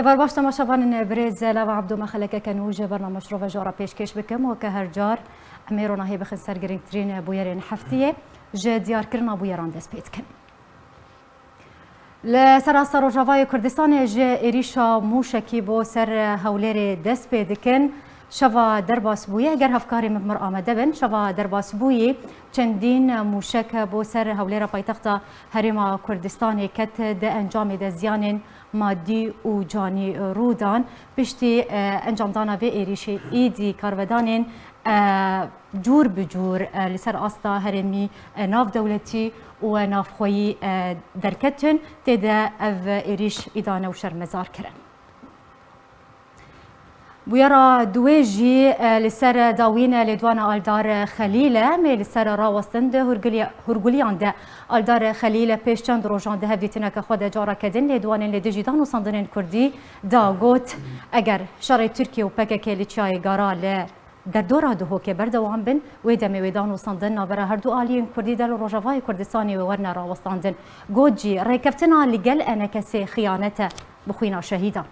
سفر باش تماشاوان برز لا عبدو ما خلك كنوج برنامج رو جارا پیشکش بکم و که هر جار امیرو نهی بخن سرگرین ترین بویرین هفتیه جه دیار کرنا بویران دست پید کن. لسراسر روجاوای کردستان جه ایریشا موشکی بو سر هولیر دست پید کن شوا درباس بویه اگر هفکاری ممر آمده بن شوا درباس بویه چندین موشک بو سر هولیر پایتخت هرما کردستان کت ده انجام ده زیان مادی و جانی رودان پشتی انجام دانا به ایریش ایدی کارودانین جور بجور لسر آستا هرمی ناف دولتی و ناف خویی درکتن تده او ایریش ایدانه و شرمزار کرن. بویرا دویجی لسر داوین لدوان آلدار خلیله می لسر راوستند هرگولیان ده آلدار خلیله پیش چند روزان ده هفدیتنا که خود جارا کدین لدوان لدیجیدان و ساندنین کردی دا گوت اگر شرای ترکیه و پکک لچای گارا در دورا دهو که بردوام بن ویدم ویدان و ساندن نابرا هر دو آلیین کردی دل روجاوای کردستانی و ورنا راوستاندن گوجی ریکفتنا لگل انا کسی خیانته بخوینا شهیدان.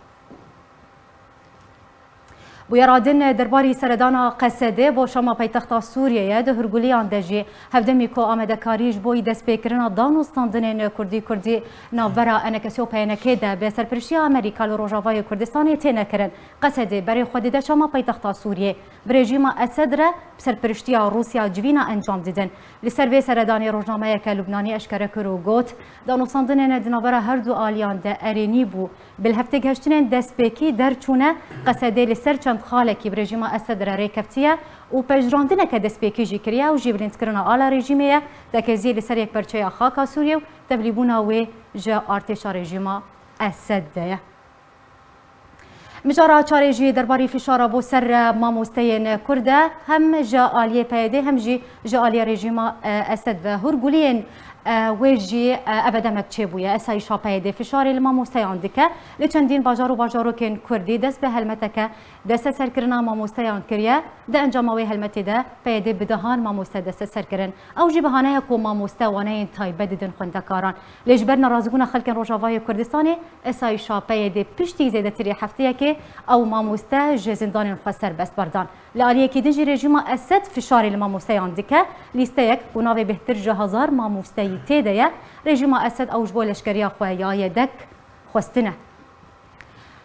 بویرادن درباری سردانا قصده با شما پایتخت سوریه ده هرگولیان دجی هفدمی کو آمده کاریج بوی دست پیکرنا دانوستاندن کردی ناورا انکسیو پینکه ده به سرپرشی امریکا لروجاوای کردستان تینه کرن قصده برای خود ده شما پایتخت سوریه برژیم اسد را سرپرشتی روسیا جوینا انجام دیدن لسر به سردانی روزنامه که لبنانی اشکره کرو گوت دانوستاندن دناورا هر دو آلیان ده ارینی بو بالهفته گشتن دست پیکی در چونه قصده لسر چند خالکی برژیم اسد را ریکفتیه و پجراندنه که دست پیکی جی کریا و جیبرینت کرنا آلا رژیمیه دکزی لسر یک پرچه خاکا سوریه و تبلیبونا و جا ارتش رژیم اسد ده. مجارا چارجی درباری فشار بو سر ماموستین کرده هم جا آلیه پیده هم جا آلیه رژیم اسد و هرگولین ویجی ابدمک چه بویه اسای شاپیده فشار الماموستیان دکه لچندین باجارو کن کردی دست به هلمتکه دست سرکرنا ماموستیان کریه ده انجاموی هلمتی ده پیده بدهان ماموسته دست سرکرن او جی بهانه کو ماموسته وانه تایبه دیدن خوندکاران لجبرنا رازگون خلکن روجاوای کردستانی اسای شاپیده پشتی زیده تری هفته که او ماموسته جزندان خسر بست بردان لالیه کی دجی رژیم اسد فشار الماموستیان دکه لیسته یک بناوی بهتر جهازار ماموسته تیده رژیم اسد اوج بو لشکریا خویای دک خوستنه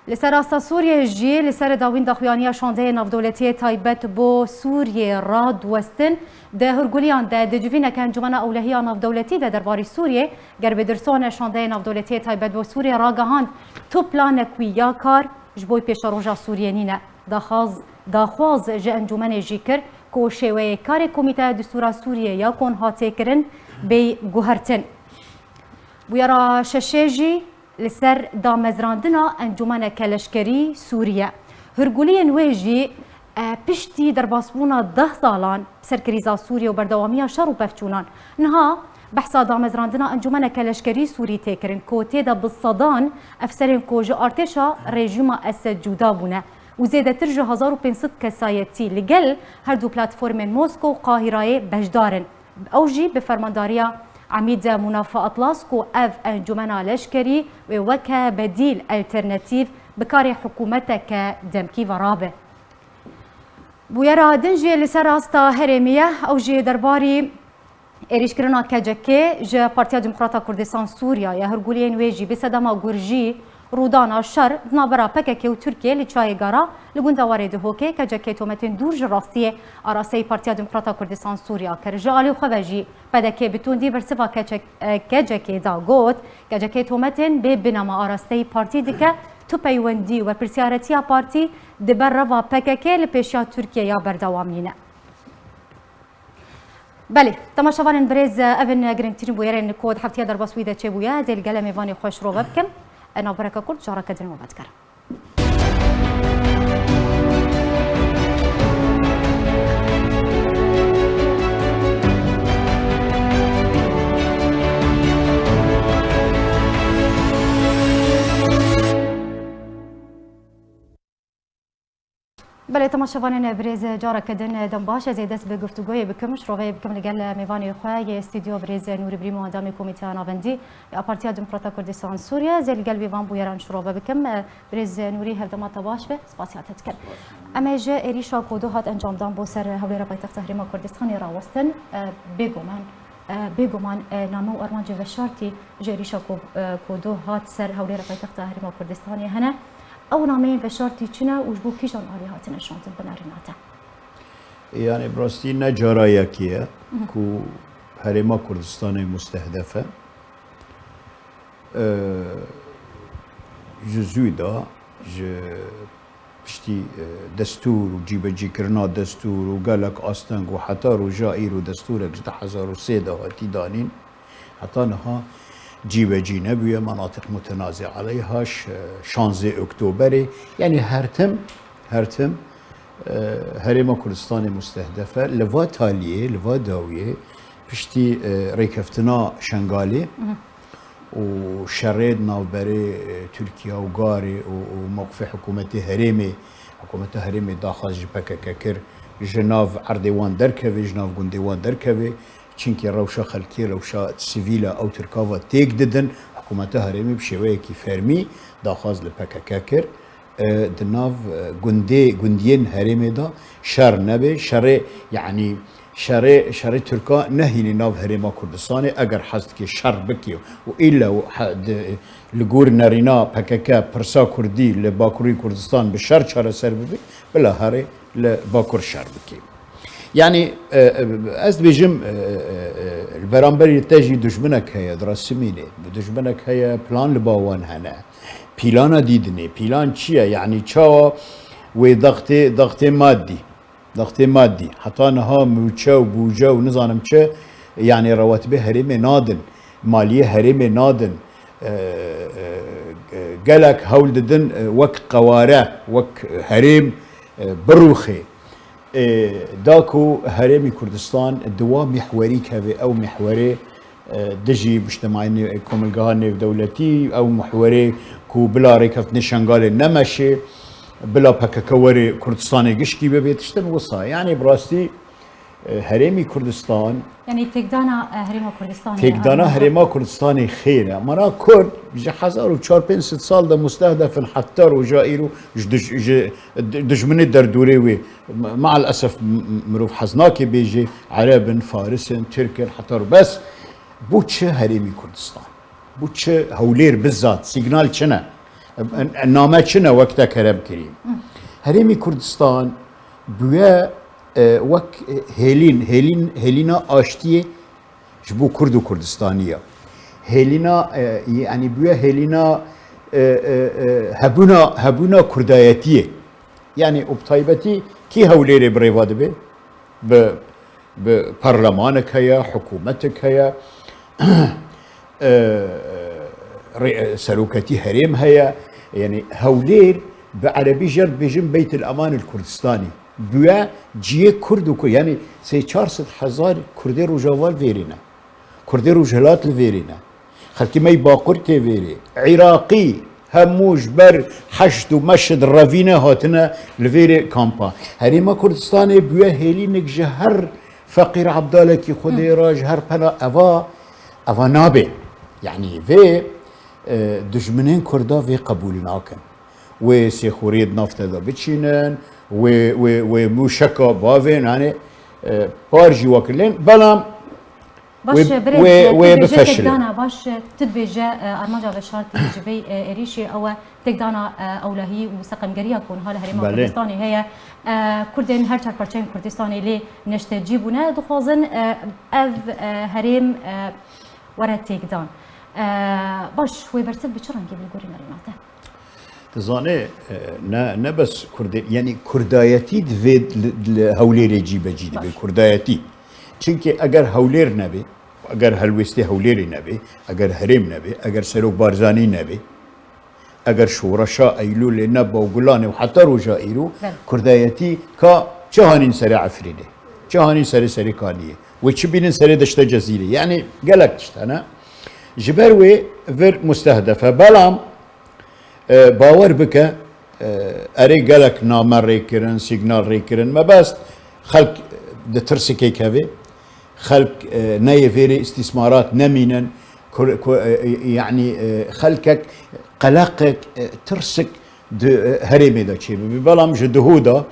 لسر استا سوریه جی لسر داوین داخویانی شانده نافدولتی تایبت بو سوریه را دوستن ده هرگولیان ده دجوین که انجمن اولهی نافدولتی ده درباری سوریه گرب درسون شانده نافدولتی تایبت بو سوریه را گهاند تو پلان کویا کار جبوی پیش روژا سوریه نینه داخواز جه انجمن جی کر کو شوی کار کمیته دستور سوریه یا کن هاته کرن بی گوهرتن بویرا ششیجی لسر دامزراندنا انجمن کلشکری سوریه هرگولین ویجی پشتی در باسبونا 10 سالان سرکریزا سوریه و بردوامی شر و بفچونان نها بحثا دامزراندنا انجمن کلشکری سوری تکرن کوتی دا بالصدان افسرین کوج ارتشا رژیم اسد جدا بونه و زیده تر 1500 کسایتی لگل هر دو پلاتفورم موسکو و قاهره بجدارن اوجی به فرمانداریا عمید منافع اطلاس کو اف انجمن لشکری و وک بدیل الترناتیو بکار حکومتک دمکی و رابه بویرا دنجی لسر استا هرمیه اوجی درباری ایریش کرنا کجکه جه پارتیا دموکراتا کردستان سوریا یا هرگولین ویجی بسدما گورجی رودانا شر نابرا پکه و ترکیه لچای گارا لگوندا وارد هوکه کجکه تومتن دورج راستیه آراسی پارتیا دموکراتا کردستان سوریا کرجالی خوجی پدکه بتوندی برسوا کجکه دا گوت کجکه تومتن به بنما آراستی پارتی دکه تو پیوندی و پرسیارتی پارتی دبر روا پکه لپیشیا ترکیه یا بردوامینه بله تماشاوان برز اون گرینترین بویرن کود هفته در باسویده چه بویا دل گله میوانی خوش رو بکم انا برکه کرد جارا کدرین و بدکر بله تماشاوانین بریز جارا کدن دم باشه زیدست به گفتگوی بکم شروعی بکم لگل میوانی خواه استودیو بریز نوری بریم و اندام کمیته آناوندی یا پارتیا دموکراتا کردستان سوریه زیل قلبی وان بویران شروع بکم بریز نوری هفدما تباش به سپاسیات تکر اما جه ایریشا کودو هات انجام دام بو سر هولی را پایتخت هریما کردستانی راوستن بگمان نامه و ارمان جو شرطی جه ایریشا کودو هات سر هولی را پایتخت هریما کردستانی هنه او نامه و شرطی چنه وجبو کیشان آلی هاتن شانتن بناریناته يعني براستی نجارا یکیه کو هرما کردستان مستهدفه جزویدا پشتی دستور و جیبجی کرنا دستور و گلک آستنگ و حتی رجائی رو دستور 2003 هاتی دانین حتی نها جیبجی نبیه مناطق متنازع علیهاش 16 اکتبر یعنی هرتم هرما کردستان مستهدفه لوا تالیه لوا داویه پشتی ریکفتنا شنگالی و شرید ناوبری ترکیه و غاری و موقف حکومت هرمی داخل جپکه کر جناو اردوان درکوی جناو گندوان درکوی چونکی روشا خلکی روشا سیویلا او ترکاوا تیک ددن حکومت هرمی بشوی کی فرمی داخل لپکه کر دناف گندین هرمی دا شر نبه شر یعنی شر ترکا نهینی ناف هرما کردستان اگر حست که شر بکی و ایلا لگور نرینا پککه پرسا کردی لباکوری کردستان به شر چاره سر ببی بلا هره لباکور شر بکی يعني از بيجم البرامبري تاجي دشمنك هي دراسميني دشمنك هي بلان لباوان هنا بلان ديدني بلان چيه يعني چاوا وضغط مادي حتى نها موچا وبوجا ونظام چه يعني رواتبه هرم نادن ماليه هرم نادن قالك هول ددن وك قواره وك هرم بروخي داكو هرمي كردستان دوا محوري كافي او محوري دجي مجتمعين كوملغاني دولتي او محوري كو بلا ريكفت نشنغال نمشي بلا بككوري كردستاني قشكي ببيتشتن وصا يعني براستي هرمي كردستان يعني تقدانا هرما كردستاني هرما كردستاني خيره مرا كرد بجي 1400 سال ده مستهدف حتى رجائيرو دجمني دردوري مع الاسف مروف حزناكي بيجي عرب فارس ترك حتى بس بوتش هرمي كردستان بوتش هولير بالذات سيجنال چنه نامه چنه وقتا كرم كريم هرمي كردستان بويا وك هيلينا آشتية جبو كرد و كردستانية هيلينا يعني بويا هيلينا هبونا كردايتية يعني وبطيبتي كي هوليري بريفاد بي ببرلمانك هيا حكومتك هيا سلوكتي هريم هيا يعني هولير بعربي جرد بيجم بيت الأمان الكردستاني بویا جیه کرد و یعنی 300,000 کردی روجاوال ویرینه کردی روجهلات ویرینه خلکی می باقر که ویری عراقی هموش بر حشد و مشد روینه هاتنه لویری کامپا هریما کردستان بویا هیلی نگجه هر فقیر عبدالله کی خودی راج هر پنا اوا نابه يعني في دجمنين كردا في قبول ناكن وسيخوريد نفط دا بتشينن وموشكا بافين يعني بارجي وكلين بلام باش بريد تقدانا باش تدبيجا ارمجا بشارتي جبي اريشي او تقدانا اولهي ومستقم قريه كون هلا هريما كردستاني هي كردين هر چار پرچين كردستاني لي نشت جيبونه دخوزن اف هريم ورا تقدان باش هو برسل بچرانگي بالگوري مريناته تزانه نه بس کرد یعنی کردایتی دوید هولیر جیبه جیده به کردایتی چونکه اگر هولیر نبی اگر هلوسته هولیر نبی اگر هرم نبی اگر سروک بارزانی نبی اگر شورشا ایلول نبا و گلانه و حتی روجائیرو کردایتی که چهانین سر عفرینه چهانین سر کانیه و چه بینن سر دشت جزیره یعنی گلک تشتانه جبروي فر مستهدفه بلام باور بك اري قالك نامر ريكرن سيجنال ريكرن ما بس خلق دترسكي كافي خلق نايفيري استثمارات نمينا يعني خلقك قلقك ترسك هرمي دا شيء ببلام جدهودا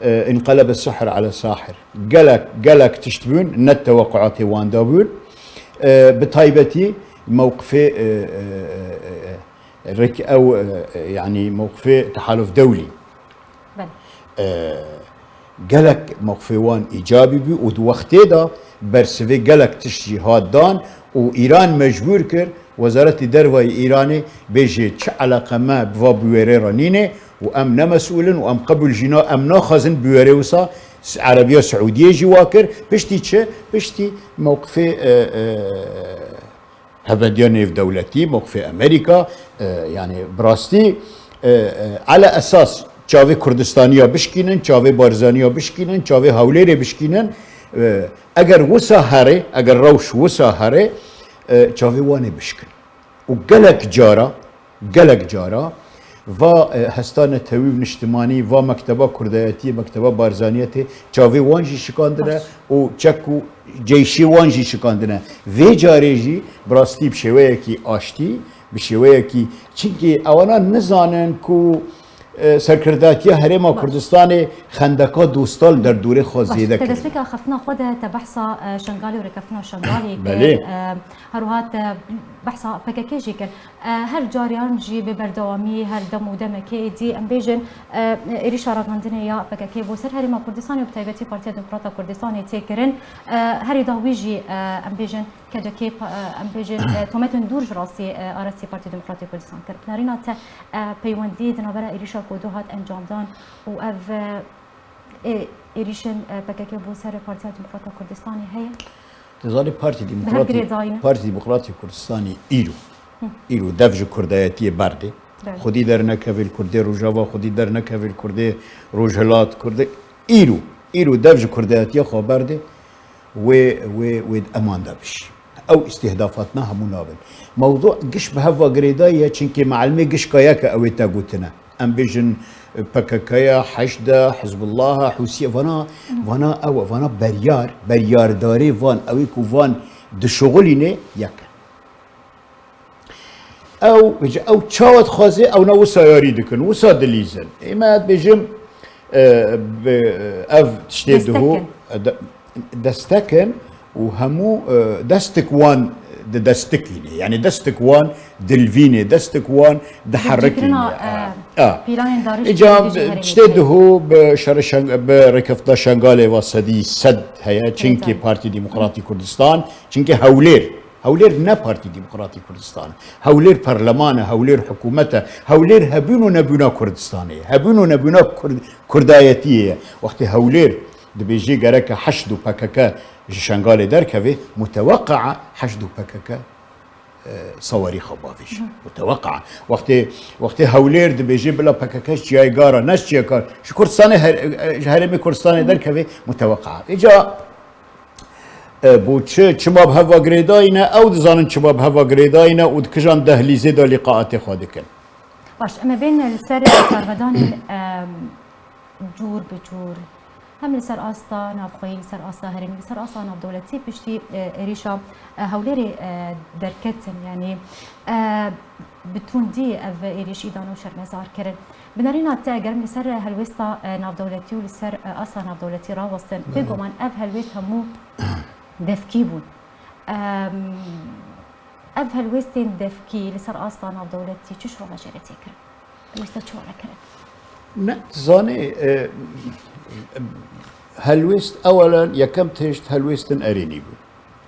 انقلب السحر على ساحر قالك تشتبون نت توقعاتي وان دابون بطيبتي موقفي او يعني موقفي تحالف دولي قالك موقفي وان ايجابي بي ودوقتي دا برسفي قالك تشجي هادان وايران مجبور كر وزارة دروي ايراني بيجي تش علاقه ما بفا بويري رانيني وام مسؤولن وام قبل جنا ام ناخذن بويري وصا عربيه سعوديه جواكر بشتي تش بشتي موقفي هبدياني في دولتي موقفي امريكا يعني براستي على اساس چاوي كردستانيا بشكينن چاوي بارزانيا بشكينن چاوي هوليري بشكينن اگر وسا هري اگر روش وسا هري چاوي واني بشكن وقلق جارا و هستان تويب نشتماني و مكتبه كردياتي مكتبه بارزانيتي چاوي وانجي شكاندنه و چكو جيشي وانجي شكاندنه في جاريجي براستي بشويكي آشتي بشويكي چونكي اوانا نزانن كو سرکرداتی هرم کردستان خندقات دوستال در دوره خاص زیاده کرد. تدسبیک خفتنا خود تبحثا شنغالی و رکفتنا شنغالی بله. هروهات بحثا پکیجی کرد. هر جاریان جی به بردوامی هر دم و دم که دی ام بیجن ایریش راگندنه یا پکیجی بوسر هرم کردستانی و بتایبتی پارتی دموکرات کردستانی تکرن هری داویجی ام بیجن که کی ام بیجن تومتون دور جراسی آرسی پارتی دموکرات کردستان کرد. نارینا تا پیوندی دنبال ایریش کودوهات انجام دان و اف ایریشن پکیجی بوسر پارتی دموکرات کردستانی هی تزاری پارتی دموکراتی کردستانی ایرو دفج کردایتی برده خودی در نکویل کرده روجاوا خودی در نکویل کرده روجهلات کرده ایرو دفج کردایتی خواه برده و امان دبش او استهدافاتنا همون نابن موضوع قش بهوا قريدايا چنكي معلمي قش كاياك اوي تاقوتنا ام بيجن بكاكايا حشدة حزب الله حوسية فانا بريار داري فان اويكو فان دشغليني يكن او تشاوت خازي او نوسا ياري دكن وسا دليزن اما بيجم اف تشتيدهو دستكن وهمو دستك وان دستكيني يعني دستك وان دلفيني دستك وان دحركيني اجا تشتدهو بركفتا شنغالي وصدي سد هيا چنكي بارتي ديمقراطي كردستان چنكي هولير نا بارتي ديمقراطي كردستان هولير برلمانه هولير حكومته هولير هبونو نبونا كردستاني هبونو نبونا كردايتيه وقت هولير دبيجي غرك حشدو بككا شنغالي دركبي متوقعه حشدو بككا صواريخ بافيش متوقعه وقت هولير دبيجي بلا بككاش جاي غارا ناس جاي كار شو كردستاني هرمي كردستاني دركبي متوقعه اجا بو چما بهوا غريداينا او دزانن چما بهوا غريداينا ودكجان دهليزه دا لقاءات خودكن باش اما بين السر كارغدان جور بجور هم لسر آستا نافخوی لسر آستا هرمی لسر آستا ناف دولتی پشتی ریشا هولری درکتن یعنی بتوندی اف ایریش ایدانو شرمزار کرد بنارينا تاجرم لسر هلوستا ناف دولتی و لسر آستا ناف دولتی راوستن بگو من اف هلوست همو دفکی بود اف هلوستین دفکی لسر آستا ناف دولتی چش رو مجرتی کرد هلوستا چوره کرد نه زاني هلوست اولا يكم تشت هلوستن اريني بو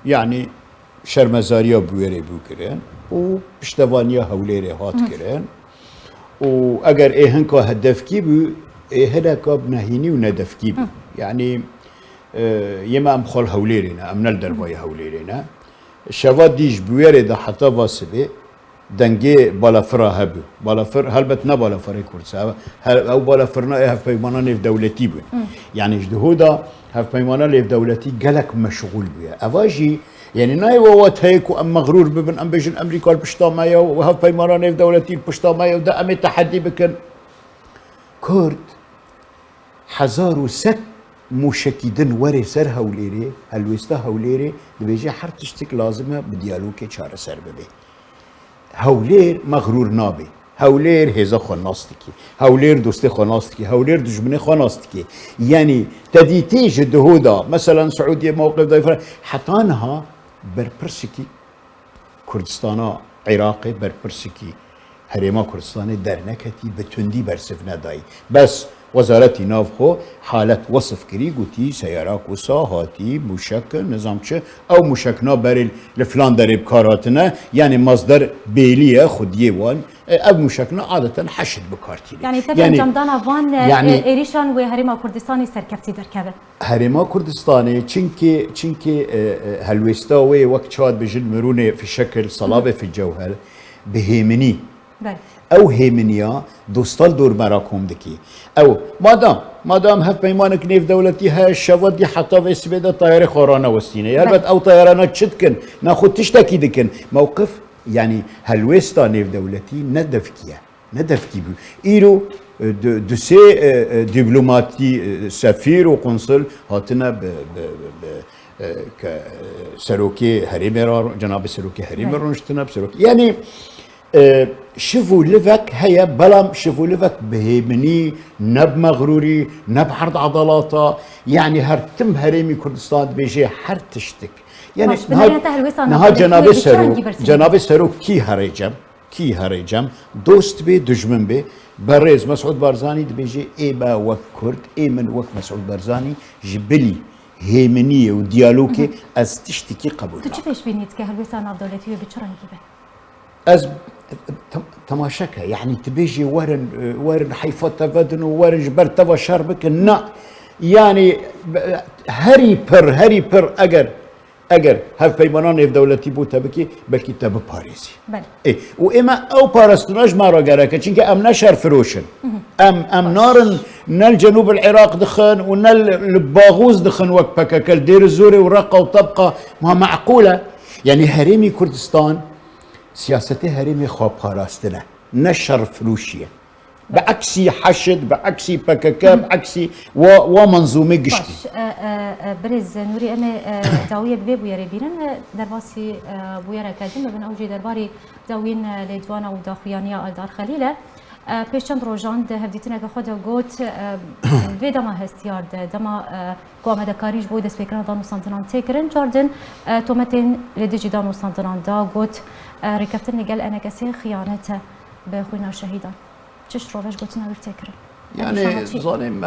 يعني شرمزاريا بويري بو كرين و بشتوانيا هوليري هات كرين و اگر هنكا هدفكي بو هدكا بنهيني وندفكي بو يعني يما ام خول هوليرينا ام نلدر باي هوليرينا شواد ديش بويري دا حتى واسبه دنگه بالافرا هبو بالافر هلبت نه بالافرای کردسا او بالافرنا هف پیمانه نف دولتی بود یعنی جهودا هف پیمانه نف دولتی گلک مشغول بیا اواجی يعني ناي ووات هيك وام مغرور ببن ام بيجن امريكا البشتا مايا وهف پیمانه نف دولتی البشتا مايا ودا ام تحدي بكن كرد حزارو سك مشكيدن وري سر هوليري هلوستا هوليري دبيجي حر تشتك لازمه بديالوكي چاره سر ببي هولير مغرور نابي هولير هزا خناستكي هولير دوستي خناستكي هولير دجمني خناستكي يعني تديتي جدهودا مثلا سعوديه موقف ضيفه حطانها بربرسكي كردستانا عراقي بربرسكي هريما كردستاني درنكتي بتندي برسفنا داي بس وزارتي نافخو حالت وصف كري قوتي سيارات وسا هاتي مشكل نظام چه او مشكنا بري لفلان دري بكاراتنا يعني مصدر بيليه خديه وان او مشكنا عادة حشد بكارتي يعني تبع جمدانا وان يعني ايريشان و هريما كردستاني سركفتي دركبه هريما كردستاني چنكي هلوستاوي وقت شاد بجل مرونه في شكل صلابه في الجوهر بهيمني بله او هيمنيا دوستال دور مراكم دكي او مادام هف بيمانك نيف دولتي ها الشفط دي حتى في سبيدا طيارة خورانا وستينة يالبت او طيارنا تشتكن ناخد تشتكي دكن موقف يعني هلوستا نيف دولتي ندفكي بو ايرو دو سي دبلوماتي سفير وقنصل هاتنا سروكي هريميرا جناب سروكي هريميرا نشتنا بسروكي يعني شوفوا لفك هيا بلام شوفوا لفك بهيمني نب مغروري نب حرد عضلاته يعني هرتم هريمي كردستان بيجي هر تشتك يعني نها جناب السروك كي هريجم دوست بي دجمن بي بريز مسعود بارزاني بيجي ايبا وك كرد اي من وك مسعود بارزاني جبلي هيمنيه وديالوكي از تشتكي قبول تشوفش بينيت كهلوسان دولتي بتشرن كيف از تماشكها يعني تبيجي ورن حيفا تفدن وورن جبر تفا شربك نا يعني هري بر اگر هف بيمانان اف دولتي بو تبكي بلكي تب باريسي بله ايه واما او باراستناج ما راجرك چونك ام نشر فروشن ام نارن نل جنوب العراق دخن ونل الباغوز دخن وك بككل دير الزوري ورقه وطبقه ما معقوله يعني هريمي كردستان سياسته هريمي خواب خاراستنه نشر فروشيه بعكسي حشد بعكسي بككا بعكسي ومنظومه قشتي برز نوري اما داويه ببيبو يا ربيرن درباسي بويا كادم بن اوجي درباري داوين لدوانا وداخيانيا الدار خليله پیشند روزان ده هفدیتنه که خود گوت وی دما هستیار دما قامه کاریج بود اسپیکران دانو سانتنان تکرن جاردن تومتین لدیجی دانو سانتنان دا گوت رکفتن نگل انا کسی خیانته به خوینا شهیدان چش روش گوتنا ورتکرن يعني ظالم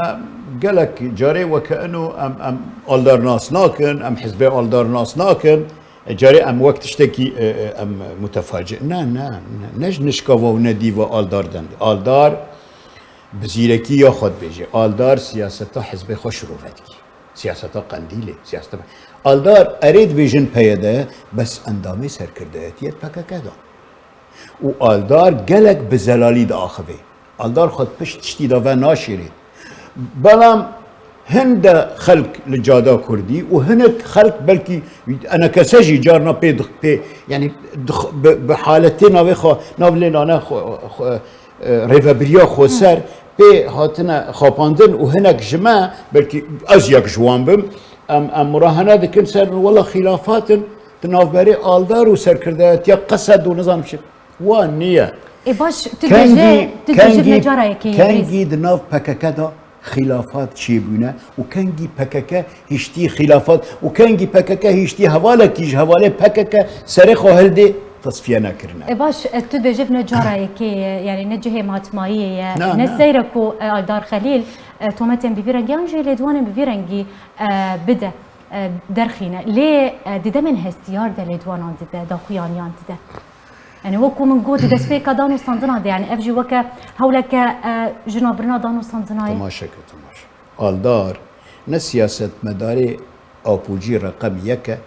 قالك جاري وكانه ام الدار ناس ناكن ام حزبي الدار ناس ناكن جاري ام وقت اشتكي ام متفاجئ نج نشكاوا ونديوا الدار دند الدار بزيركي ياخذ بيجي الدار سياسته حزب خوش روفتكي سياسته قنديله سياسته الدار اريد بيجن بيده بس اندامي سركردهتيت بككدا والدار قالك بزلالي داخبي الدار خد پشت تشتي دا ناشري بلام هند خلق لجادا كردي وهنك خلق بلكي انا كسجي جارنا بي يعني بحالتين ناوي ناولينا انا ريفابريا خوسر بي هاتنا خاباندن وهنك جماعه بلكي ازيك جوان بم ام مراهنه دكن سر والله خلافات تنافبري الدار وسركردات يا قصد ونظام شي وانيه اي باش تدجي نجاره كي كان جيد ناف بككدا خلافات شيبونه وكان جي بككا هشتي خلافات وكان جي بككا هشتي هواله كيج هواله بككا سرخو هلدي تصفيه نكرنا اي باش تدجي نجاره كي يعني نجه ماتمايه نسيركو الدار خليل تومتن بفيرنجي انجي لدوان بفيرنجي بدا درخينا ليه دده من هستيار ده لدوان دده داخيانيان دده يعني وكو من جود دسبيكا دانو صندنا يعني افجي وكا هولك جنابرنا دانو صندناي تماشا الدار نسياسة مداري أوبوجي رقم يكا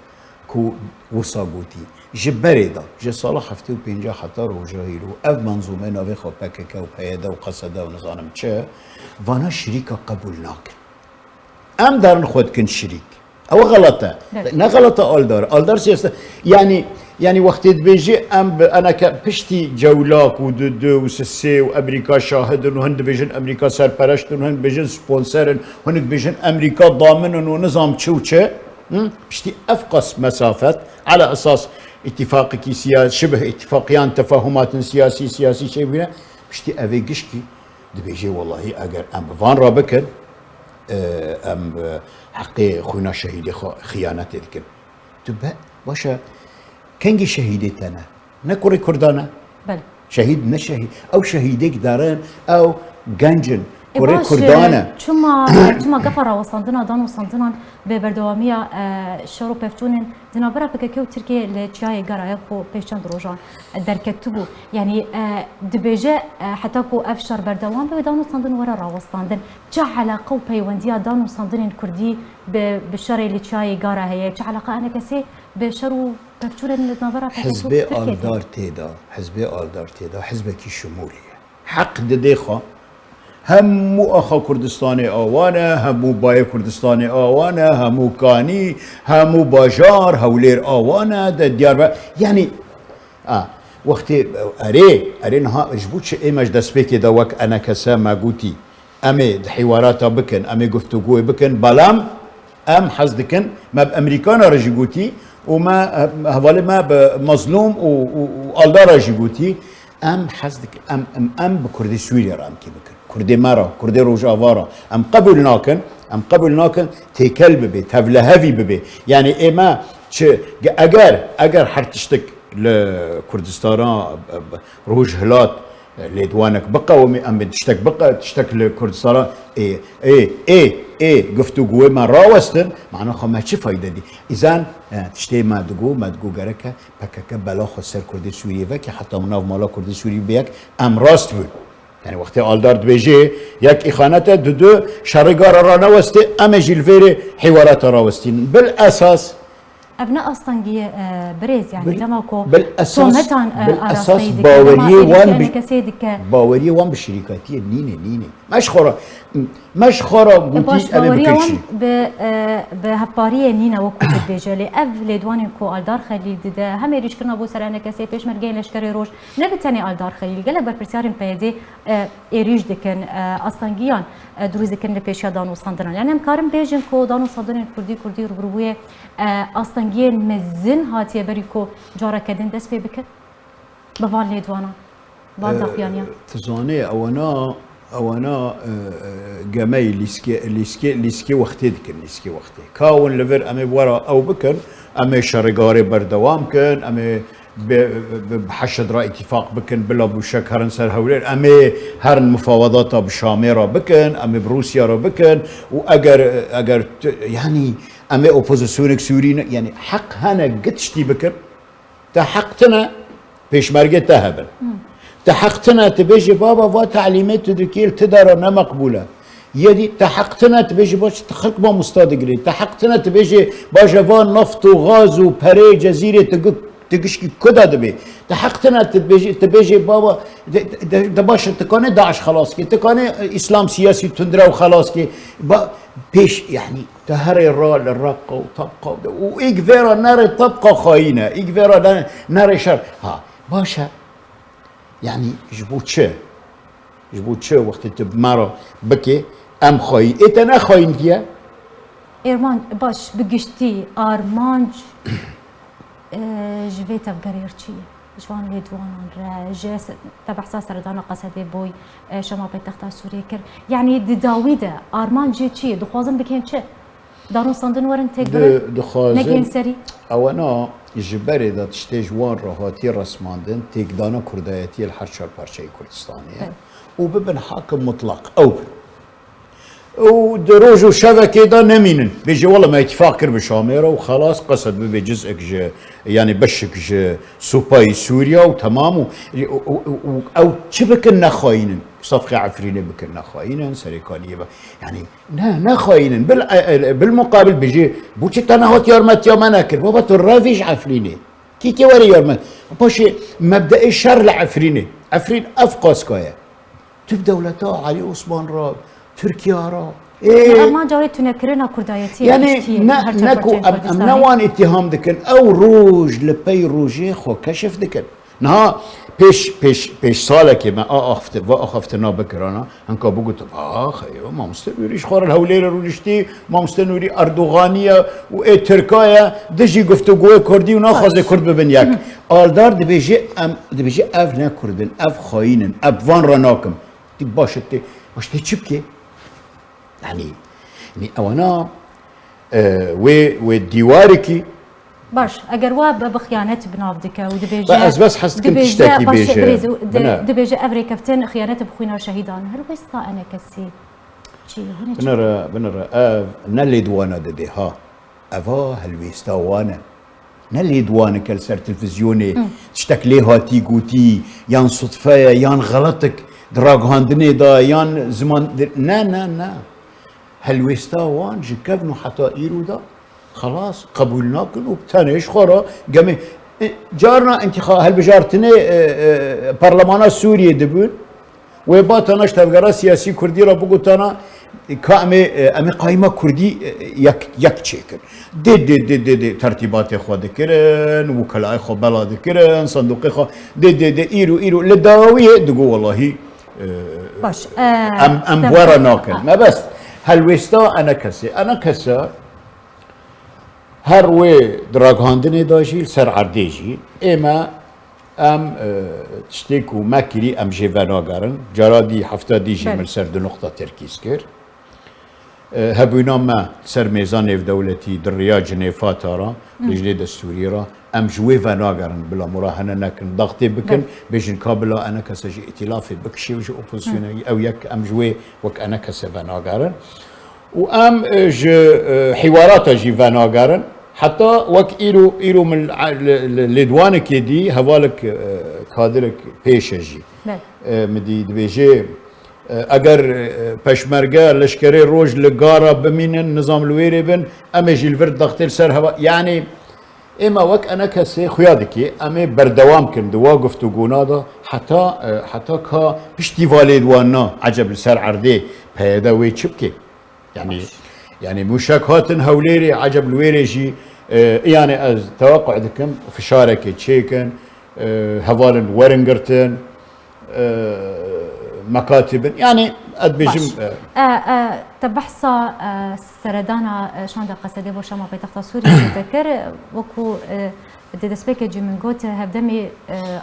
كو وصابوتي جبري دا جي صالح هفتو بينجا حتى روجاهيرو اف منظومه ناوي خو بككا وبيدا وقصدا ونظام تشا وانا شريكة قبول ناكن ام دارن خود كن شريك او غلطه نا غلطه الدار سياسة يعني يعني وقت بيجي انا بشتي جولاك ودو وسسي وامريكا شاهد وهند بيجن امريكا سرپرشت وهند بيجن سبونسر وهند بيجن امريكا ضامن ونظام تشوتشه بشتي افقص مسافات على اساس اتفاقي سياسي شبه اتفاقيان تفاهمات سياسي شيء بينا بشتي افي قشكي دبيجي والله اگر ام بفان رابكن ام حقي خونا شهيدي خيانات ذكر تبقى باشا كنجي شهيدي انا نكوري كردانا بل شهيد نشهيد او شهيدك دارن او جنجن كوري كردانا چما قفر وصندنا دان وصندنا ببردوامية شروع بفتونن دنابرا بكيو تركيا لتشاي قرايا كو بيشان دروجان دركتبو يعني دبيجة حتى كو افشر بردوام بدان وصندن ورا راوستاندن جا علاقة وبيونديا دان وصندن كردي بالشري لتشاي قرا هي جا علاقة انا كسي بشرو بفتونن دنابرا حزبي آلدار تيدا حزبي آلدار تيدا حزبكي شمولية حق دديخا همو اخا كردستاني آوانه همو باي كردستاني آوانه همو كاني همو باجار هولير آوانه ده ديار يعني وقتی اری نها جبوتش ایمج دست بکی دا وک انا کسا ما گوتی امی حواراتا بکن امی گفتگوی بکن بلام ام حزدکن ما بامریکانا رجی گوتی وما هوالي ما بمظلوم والدار رجی گوتی ام حزدك ام بكردي سوريا رامكي بكن كردي مرا كردي روجافارا ام قبل ناكن تيكل ببي تفله هفي ببي يعني اما اگر حرتشتك لكردستان روج هلات ليدوانك بقى ومي ام تشتك بقى تشتك لكردستان ايه قفتو قوي ما راوستن معناها خو ما چه فايده دي اذا تشتي ما دقو غركه بكك بلاخو سر كردي سوريا وكي حتى مناف مالا كردي سوريا بيك ام راست بود يعني وقتی آلدار بيجي يك إخانته دو شرقار رانا وستي أما جيلفيري حوارات راوستين بالأساس أبناء أسطنجية بريز يعني تماكو بالأساس باورية وان بالشركاتية نيني مش خورا قلتي أبي بكل شيء بهبارية نينا وكو بيجالي أف لدواني كو ألدار خليل ددا هم يريش كنا بو سرانا كسي بيش مرقين لشكري روش نبتاني ألدار خليل قلق بربرسيارين بيدي إيريش دكن أسطنجيان دروز دكن لبيش دانو صندران يعني مكارم بيجن كو دانو صندران كردي ربروية أسطنجية مزن هاتي بريكو جارة كدن دس بي بكت بفان لدوانا بان داخيانيا تزاني أونا جماي ليسكي وقتي ذكر ليسكي وقتي كاون لفر أمي ورا أو بكر أمي شرقاري بردوام كن أمي بحشد رأي اتفاق بكن بلا بوشك هرن سر هولير أمي هرن مفاوضات بشاميرا بكن أمي بروسيا را بكن وأجر يعني أمي أوبوزيسيونك سوريين يعني حق هنا قتشتي بكر تحقتنا بيش مرقة تهبل تحقتنا تبيجي بابا و تعليمات تدركيل تدارا مقبولة يدي تحقتنا تبيجي باش تخلق ما مستادقري تحقتنا تبيجي باجا فان نفط وغاز وبري جزيرة تقشكي كدا دبي تحقتنا تبيجي بابا دباش تكوني داعش خلاص كي تكوني اسلام سياسي تندرا وخلاص كي بيش يعني تهري الرال الرقة وتبقى وإيقفيرا ناري تبقى خاينة إيقفيرا ناري شر باشا يعني جبوت شو وقت تبمارا بكي ام خاين انا خاين ديا إيرمان باش بقشتي أرمانج جفيتا بقريرتشي جوان ليدوان جاس تبع حساس ردانا قصدي بوي شما بيتختا سوريا كر يعني داويدا أرمان جي تشي دخوازن بكين تشي دارون صندن ورن تكبر نكين سري أونا جبري دا تشتي جوان راهاتي رسماندن تيقدانا كردايتي الحرشار بارشاي كردستانية وببن حاكم مطلق أو ودروج وشبكة دا نمينن بيجي والله ما يتفاكر بشاميرا وخلاص قصد ببي جزءك يعني بشك سوباي سوريا وتمام أو شبكنا خاينن صفقة عفرينة بكنا خاينن سريكانية يعني نخاينن بالمقابل بيجي بوشي تناهوت يارمت يا مناكر بابا ترافيش عفرينة كي وري يارمت باشي مبدأ الشر العفرينة عفرين أفقاس كايا تبدأ دولتا علي عثمان را تركيا را ما جاويت نكرنا كردايتي يعني نكو ام نوان اتهام دكن او روج لبي روجي خو كشف دكن نها پیش ساله که من آخفتنا بکرانا هنکا بگو تو ايوه ما مستنوريش خور الهولير رونشتي ما مستنوري اردوغانيه و ای ترکايه دجي گفتگو کردی و ناخذ کرد ببن یک آلدار دبیجی اف نکردن اف خاینن اف وان راناکم دی باشد چی بکی يعني اوانا و دیواری کی باش اگر وا بخيانات بناف دكا ودبيجا بس حسيت كنت تشتكي بيجا دبيجا افري كفتن خيانات بخوينا شهيدان هل وسطا انا كسي شي هنا بنرى نلي دوانا ددي ها افا هلويستا وانا نلي دوانا كالسر تلفزيوني تشتكلي هاتي قوتي يان صدفه يان غلطك دراغ هاندني دا يان زمان نا هلويستا وان جكبنو حتى ايرو دا خلاص قبولناكن وبتانيش خورا قامي جارنا انتخاب هل بجارتني برلمانات سوريا دبون وباتنا اشتغل سياسي كردي را بقولتنا كامي قائمه كردي يك تشيكن دي ترتيبات خو ذكرن وكلاء خو بلا ذكرن صندوق خو دي ايرو للدواويه دقوا والله باش ام بورا ناكل ما بس هل وستا انا كسا هر وی دراغ هاندنی داشیل سر عردیجی اما تشتیکو مکری جیوانا گرن جرادی هفته دیجی مل سر دو نقطه ترکیز کرد هبوینا ما سر میزان اف دولتی در ریا جنیفات را لجلی دستوری را جوی وانا گرن بلا مراهنه نکن ضغطی بکن بیشن کابلا انا کسی جی ائتلافی بکشی وجه اپوزیونی او یک جوی وک انا کسی وانا گرن و حوارات جي وانا گرن حتى وك ايرو من لدوانك دي هوالك كادرك بيشجي مدي دبيجي اگر پشمرگه لشکری روج لگارا بمینن نظام الویری بن اما جی الورد ضغطی سر هوا يعني اما وك انا كسي خيادكي اما بردوام كن دوا گفتگونا دا حتى كا بشتي والد وانا عجب سر عردي پیدا وي چبكي يعني مشاكهاتن هوليري عجب الويريجي يعني از توقع دكم في شاركة تشيكن هوالن ورنجرتن مكاتب يعني ادبجم تبحثا سردانا شاندا قصدي بو شما بيتخت سوريا تذكر وكو دسبيك جي من قوت هبدمي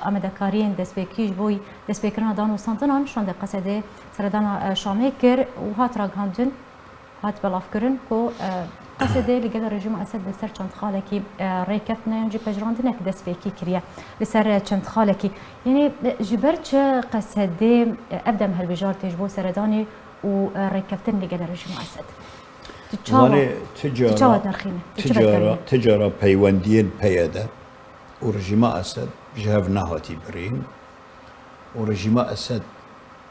امدكارين دسبيكيش بوي دسبيكرنا دانو سانتنان شاندا قصدي سردانا شاميكر وهات راغ هاندن هات بلافكرن كو قصدي لقال رجيم اسد لسر چند خالكي ريكفتنا ينجي بجراندنك دسبيكي كريا لسر چند خالكي يعني جبرت قصدي ابدا هالبجار تجبو سرداني وريكفتن لقال رجيم اسد تجارة بيوندين بيدا ورجيم اسد جهاف نهاتي برين ورجيم اسد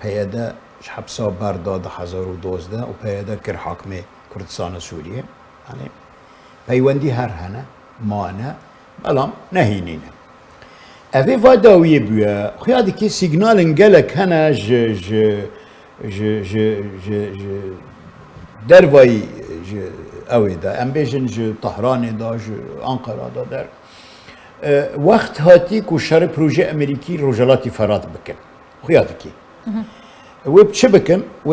بيدا حبسا برداد 2012 و پیدا کر حاکم کردستان سوریه يعني پیوندی هر هنه مانه بلام نهینینه اوی واداویه بیا خیادی که سیگنال انگلک هنه دروای اوی دا ام بیشن طهران دا انقره دا در وقت هاتی که شر پروژه امریکی روجلاتی فرات بکن خیادی که وبشبكن و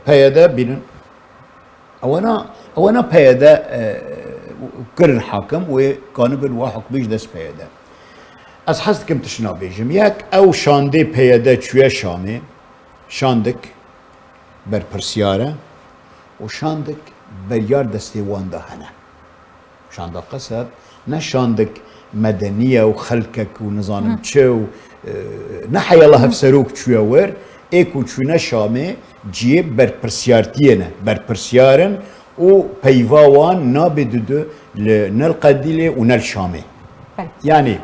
بيادا بينن اوانا بيادا كرن حاكم وكانبن وحق بيش دس بيادا از حسكم تشنا بيجم ياك او شاندي بيادا شوية شامي شاندك بر برسيارة وشاندك بريار دستي واندا هنا شاندا قصد نشاندك مدنية وخلكك ونظام تشو نحي الله هفسروك شوية ور ايكو چونه شامه جيب بر پرسيارتينه بر پرسيارن و پيواوان نابددو نل قديله و نل شامه يعني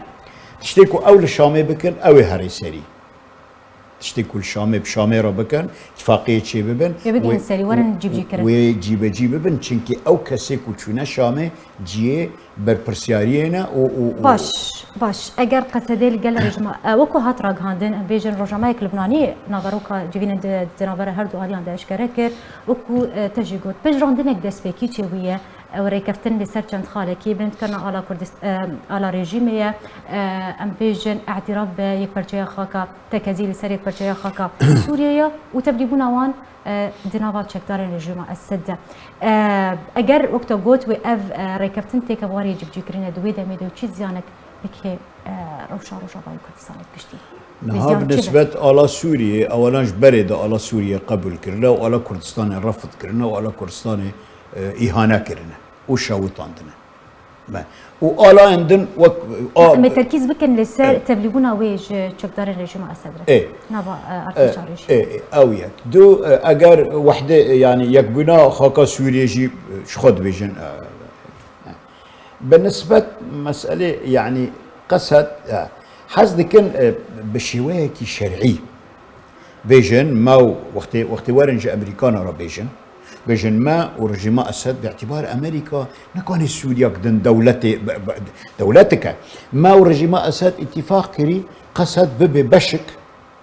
تشتكو او لشامه بكن او هري سري تشتي كل شامي بشامي را بكن اتفاقية شي ببن يبقى السري ورن جيب كرن وجيب ببن چنكي او كسي كوچونا شامي جي برپرسيارينا باش اگر قصدي القل رجما وكو هات راغ هاندن بيجن رجمايك لبناني نظروكا جيفين دنافر هردو اليان داش كركر وكو تجيغوت بجراندنك دسبيكي تشويه وريكفتن لسر چند خالكي بنت كنا على كردستان على ريجيميه ام بيجن اعتراف بيك برچيا خاكا تكازي لسر يك برچيا خاكا سوريا وتبليبونا وان دنافا تشكدار الرجيم السد اگر وقت قوت و اف ريكفتن تيك بواري جيب جيكرينا دوي دميدو تشي زيانك بك روشا باي كردستان بشتي نها بالنسبة على سوريا أولا برد على سوريا قبول كرنا وعلى كردستان رفض كرنا وعلى كردستان إهانة كرنا وشاوط عندنا وآلا عندن ما التركيز بكن لسه تبليغونا ويج تشكدار الرجيم السد ايه نبا ارتشاريش ايه او يك دو اگر وحده يعني يكبنا خاكا سوريا جي شخد بيجن بالنسبة مسألة يعني قصد حزد كان بشوية شرعي بيجن ما وقت ورنج امريكان را بيجن ما ورجما اسد باعتبار امريكا نكون سوريا قدن دولتك ما ورجما اسد اتفاق كري قصد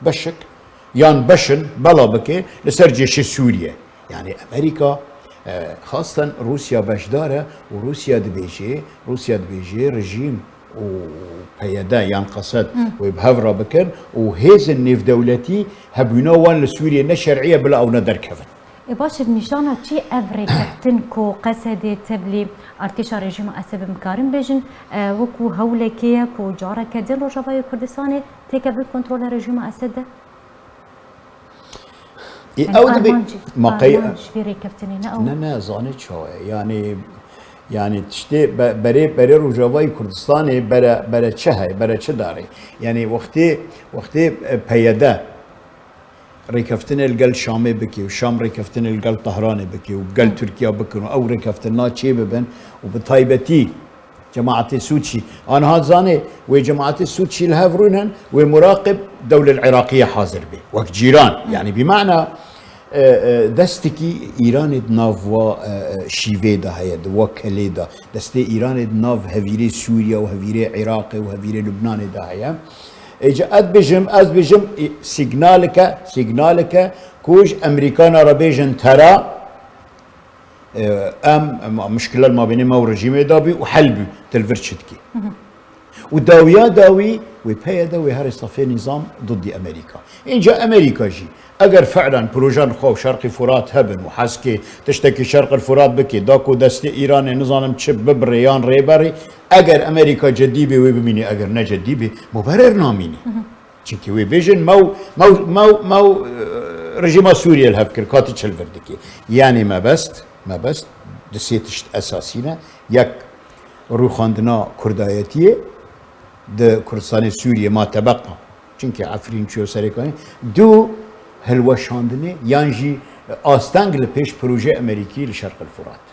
بشك يان بشن بلا بكي لسر جيش سوريا يعني امريكا خاصة روسيا بشدارة وروسيا دبيجي رجيم وبيدا يعني قصد وبهفرا بكن وهيز النيف دولتي هبونا وان لسوريا نشرعية بلا او ندر كفن باش النشانة تي افري كابتن كو قصد تبلي ارتشا رجيم اسب مكارم بيجن وكو هولكيه كو جارك دين رجباي كردستاني تيكابل كنترول رجيم اسد او ما قي في كابتنين او نا زانيت شو يعني تشتي بري رجباي كردستاني برا تشهي برا تشداري يعني وقتي بيدا ريكفتن القل شامي بكي وشام ريكفتن القل طهراني بكي وقل تركيا بكن او ريكفتنا تشي ببن وبطيبتي جماعة السوتشي انا هاد زاني وجماعة السوتشي الهافرونن ومراقب الدولة العراقية حاضر به وقت جيران يعني بمعنى دستكي ايران نافوا شيفيدا هي دوا كليدا دستي ايران ناف هفيري سوريا وهفيري عراق وهفيري لبنان دا هي اجا از بجم سيجنالك كوج امريكانا ربيجن ترى ام مشكلة ما بين ما ورجيم دابي وحلبي تلفرشتكي وداوي وبيدا وهاري صفي نظام ضد امريكا ان جاء امريكا جي اگر فعلا بروجان خو شرقي فرات هبن وحسكي تشتكي شرق الفرات بكي داكو دست ايران نظام تشب بريان ريبري اگر امريكا جديبي وبميني اگر نجديبي مبرر ناميني چونكي وي بيجن مو رجيم سوريا الهفكر كاتي تشلفردكي يعني ما بس دسيتشت اساسينا يك روخاندنا كردايتيه د كردستان سوريا ما تبقى چونكي عفرين شو سريكاني دو هلوشاندني يانجي آستانج لبيش بروجي امريكي لشرق الفرات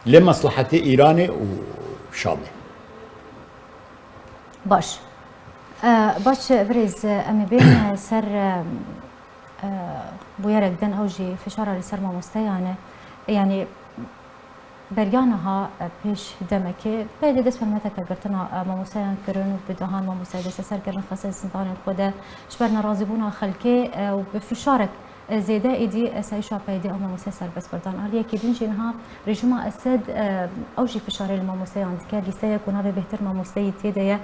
لمصلحة ايراني وشامي باش بريز امي بين سر بويرك دن اوجي فشارة لسر ما مستيانه يعني بريانها پیش دمکه بعد دست فرمته که گرتنا ماموسایان کرن و بدهان ماموسای دست سر کردن خاصه زندان خود شبر ناراضی بونا خلکه و بفشارک زیده ایدی سایشا پیدا ماموسای سر بس بردان علیه که دین جنها رژیم اسد اوجی فشار الماموسایان که لیسته کنها به بهتر ماموسای تیده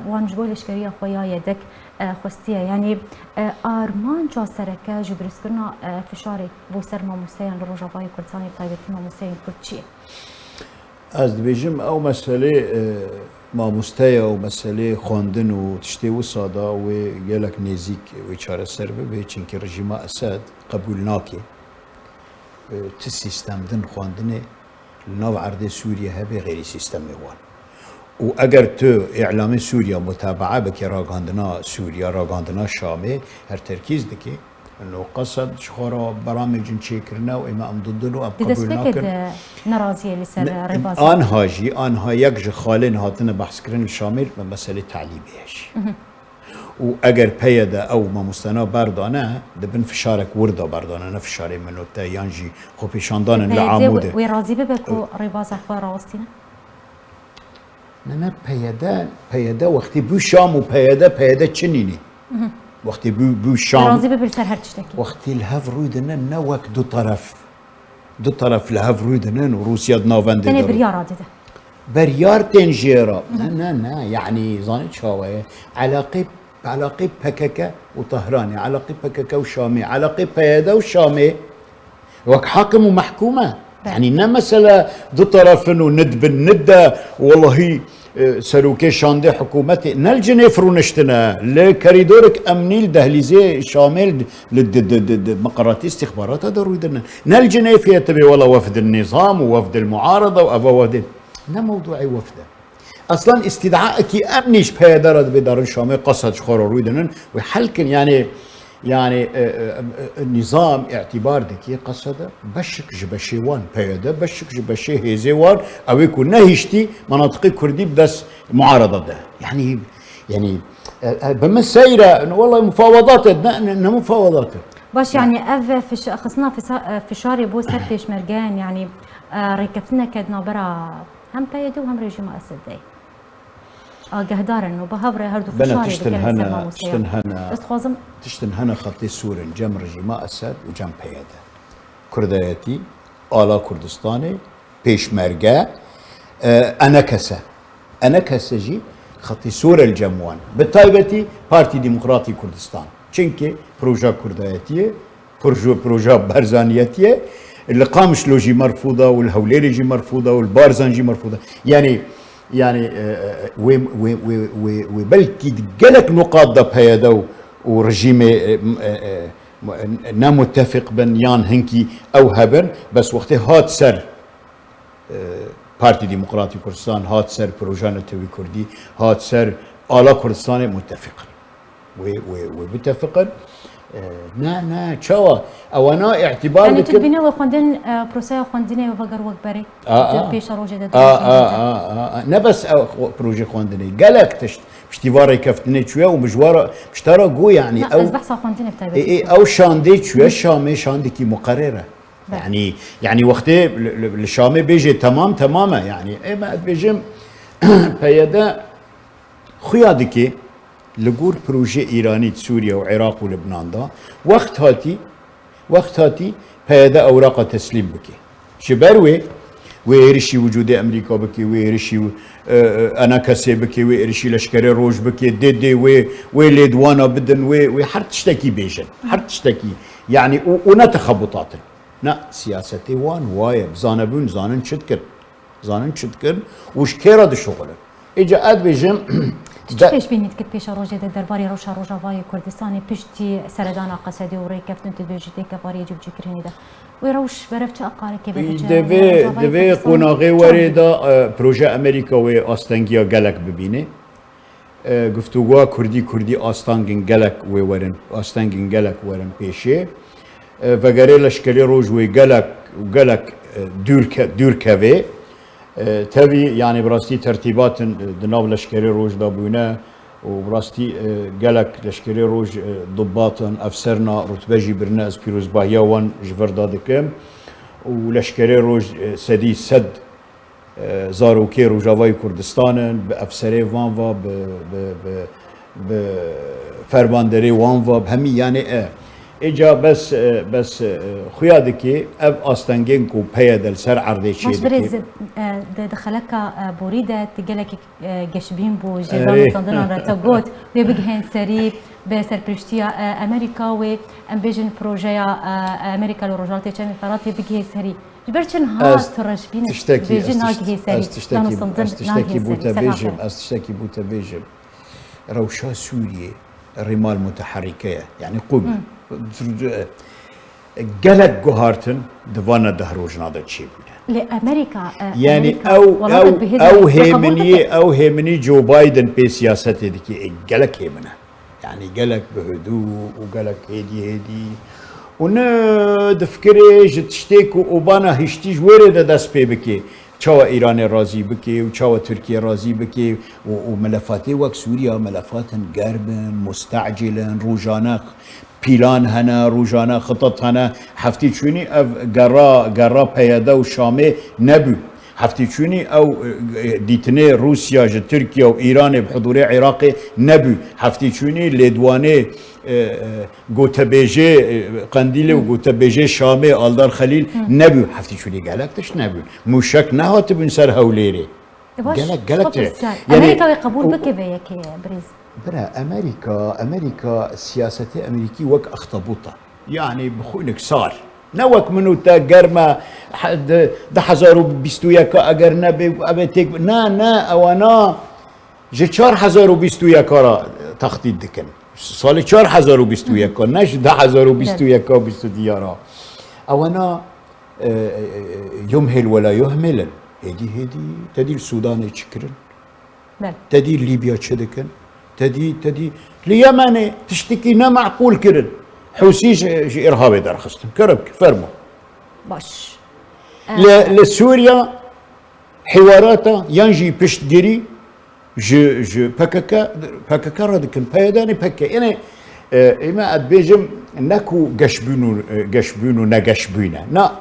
وانجبولش کریه خویا یدک خوستیه یعنی آرمان جا سرکه جدرس کرنا فشاری بو سر ماموسایان لروجاوای کردستانی تایبتی ماموسایان کرد چیه؟ از دبیجم او مسئله ماموستای او مسئله خواندن و تشتی و سادا و گلک نزیک و چاره سر به چونکه رژیم اسد قبول ناکه تی سیستم دن خواندن نو عرض سوریه هبه غیر سیستم وان و اگر تو اعلام سوریا متابعه بکی راگاندنا سوریا راگاندنا شامه هر ترکیز دکی انه قصد شخورا برامج چیکرنا و اما ضدنو ام قبول ناکن ناراضیه لسر رباز آنها یک خالن هاتن بحث کردن شامل به مسئله تعلیمیش واگر پیدا او ما مستنا بردانه دبن فشارك ورده بردانه نه فشاري منو تا يانجي خو پیشاندان لعاموده وي راضي ببكو ريباز اخبار راوستينا نه پیدا وقتی بو شام و پیدا چنینی وقتی بو شام راضي ببرسر هر تشتكي وقتی الهف رویدنه نه وک دو طرف الهف رویدنه و روسيا دناوند تاني بريا راضي ده بريار تنجيرا لا يعني ظانت شاوية علاقة بككة وطهراني علاقة بككة وشامي علاقة بيدا وشامي وك حاكم ومحكومة يعني نا مسألة دو طرف وند بالندة والله سروكي شاندي حكومتي نال جنيفرو نشتنا لكريدورك امني لدهليزي شامل مقرات استخبارات هذا رويدنا نال جنيف يتبي والله وفد النظام ووفد المعارضة وابا وفد نا موضوعي وفده اصلا استدعائك امنيش بيدارد بدار شامي قصد خور رويدنا وحلكن يعني النظام اعتبار دكي قصده بشك جبشيوان بيدا بشك جبشي هيزيوان او يكون نهشتي مناطق كردي بدس معارضه ده يعني بمسيره والله مفاوضات انه مفاوضات باش يعني اف خصنا في شاري بو سر بيشمركان يعني ركفتنا كدنا برا هم بيدو وهم ريجيم اسد قهدار انه بهافري هردو بنا فشاري تشتنهنا خطي سوري جم رجيم اسد وجم بيدا كردياتي آلا كردستاني بيشمركه انا كسجي خطي سوري الجموان بالتايبتي بارتي ديمقراطي كردستان çünkü proje كردياتيه بروجا برزانياتيه اللي قامش لوجي مرفوضه والهوليري جي مرفوضه والبارزان جي مرفوضه يعني وبلكي قالك نقاط ده بهذا ورجيم نا متفق بن يان هنكي او هبن بس وقت هات سر بارتي ديمقراطي كردستان هات سر بروجانا توي كردي هات سر آلا كردستان متفقا ومتفقا نا تشوا او انا اعتبار يعني تبيني وخوندن بروسيا خوندني وفقر وكبري بيش روجه ده نا بس بروجي خوندني قالك اشتواري كفتني شويه ومجوار مشترى جو يعني او بس خوندني بتاعي او شاندي شويه شامي شاندكي مقرره يعني وقتي الشامي بيجي تماما يعني اي ما بيجي بيدا خيادكي لجور بروجي ايراني سوريا وعراق ولبنان دا وقت هاتي بهذا اوراق تسليم بكي شبروي ويرشي وجود امريكا بكي ويرشي انا كسي بكي ويرشي لشكري روج بكي دي وليدوانا بدن وحر تشتكي بيجن حر تشتكي يعني ونتخبطات نا سياستي وان وايب زانبون زانن شتكر وش كيرا دي شغل اجا اد بيجن پیش بینید که پیش روزه درباره روجاوای کردستانی پشتی سردان قصدی و ریکفتن تدویجی که باری جب جکرینی ده و روش برفت اقاره که دوی قناغه ورده پروژه امریکا و آستانگیا گلک ببینه گفتگوها کردی آستانگین گلک ورن پیشه و گره لشکری روز و گلک دور کوه تبي يعني براستي ترتيبات دناو لشكري روج دابونا وبراستي قالك لشكري روج ضباط افسرنا رتبه برنا از بيروز باهياوان جفر دادكم ولشكري روج سدي سد زاروكي روجاواي كردستان بافسري وانفا بفرماندري وانفا بهمي يعني اجا بس خيادكي اب استنجين كو بيدل سر عرضي شيء مش بريز دخلك بوريده تجلك جشبين بو جيران صندنا رتقوت ويبجهن سري بسر بريشتيا امريكا و امبيجن بروجيا امريكا لروجالتي تشامي فراتي بجهي سري جبرتشن ها ترشبين بيجن هاجي سري تشتكي بوتا بيجن روشا سوريا الرمال متحركه يعني قوم قالك جوهارتن دوانا دهروجنا دا تشي لامريكا يعني او هيمني جو بايدن بسياسته ديكي قالك هيمنه يعني قالك بهدوء وقالك هدي ونا دفكري جتشتيك وبانا هشتيج ورده داس بيبكي چاوا ایران راضی بکی و چاوا ترکیه راضی بکی و ملفاتی وقت سوریا ملفات گربن مستعجلا روجانه پیلان هنا روجانه خطط هنا هفتی چونی اف گرا پیاده و شامه نبو هفتی چونی او دیتنه روسیا جه ترکیه و ایران بحضور عراق نبو هفتی چونی لیدوانه گوتبیجه قندیل و گوتبیجه شامه آلدار خلیل نبو هفتی چونی گلکتش نبو موشک نهات بین سر هولیره گلک امریکا قبول بکه به یکی بریز برا امريكا سياسة امريكي وك اخطبوطه يعني بخونك صار نوك منو تا قرما ده حزارو بيستوياكا اگر نبي ابتك نا اوانا جه 4021 را تخطيط دكن سال 4021 نش 10021 بيستو ديارا اوانا يمهل ولا يهمل هدي تدي السودان يشكرن تدي ليبيا تشدكن تدي اليمن تشتكي نا معقول كرن حوسيش ارهابي دار خستم كربك فرمو باش لسوريا حواراتها ينجي بشتجري جو بككا رادكن بايداني بكا يعني اما ادبيجم نكو قشبونو نقشبونا نا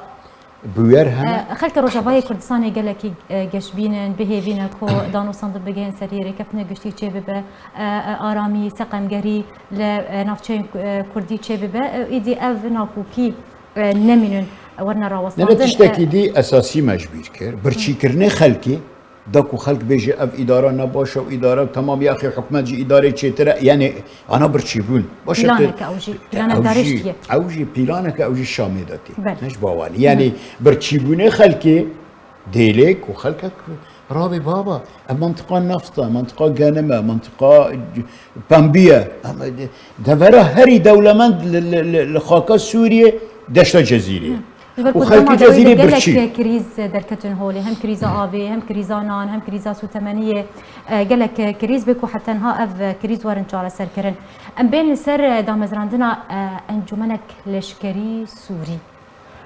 بويرها خلك روجافاي كردستاني قال لك قشبينن بهيفينا كو دانو صندوق بجين سريري كفنا قشتي تشيبه ارامي سقم جري لنافشين كردي تشيبه ايدي اف ناكوكي نمنن ورنا راوصنا انا تشتكي دي اساسي مجبير كير برشي كرني خلكي داكو خلق بيجي اف اداره نباشه واداره تمام يا اخي حكومه جي اداره تشترى يعني انا برشيبون باشه بلانك اوجي بلانك دارشتي اوجي بلانك اوجي شامداتي نش باواني يعني برشيبونه خلقي ديلك وخلقك رابي بابا منطقه نفطه منطقه غنمه منطقه بامبيه دفره هري دولمند لخاكا سوريا دشت جزيره وخلق جزيره برشي كريز دركتن هولي هم كريزا ابي هم كريزا نان هم كريزا سو ثمانيه قالك كريز بكو حتى نها اف كريز ورن على سركرن ام بين سر دامزراندنا انجمنك لشكري سوري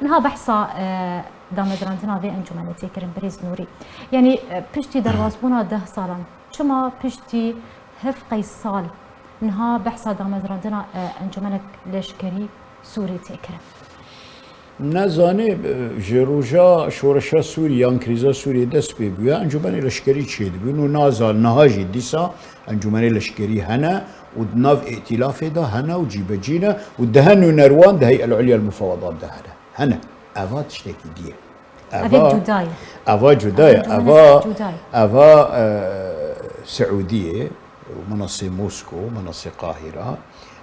نها بحصه دامزراندنا في انجمنتي كرم بريز نوري يعني بشتي دروازبونا 10 سالان شما بشتي هف قيصال نها بحصه دامزراندنا انجمنك لشكري سوري تكرم نزانه جروجا شورشا سوريا كريزا سوريا دست بيبويا انجمن لشكري تشيد بينو نازال نهاجي ديسا انجمن لشكري هنا ودناف ائتلاف ده هنا وجيبجينا ودهنو نروان ده هي العليا المفاوضات ده هنا افا تشتكي دي افا جداية افا سعودية ومنصة موسكو منصة قاهرة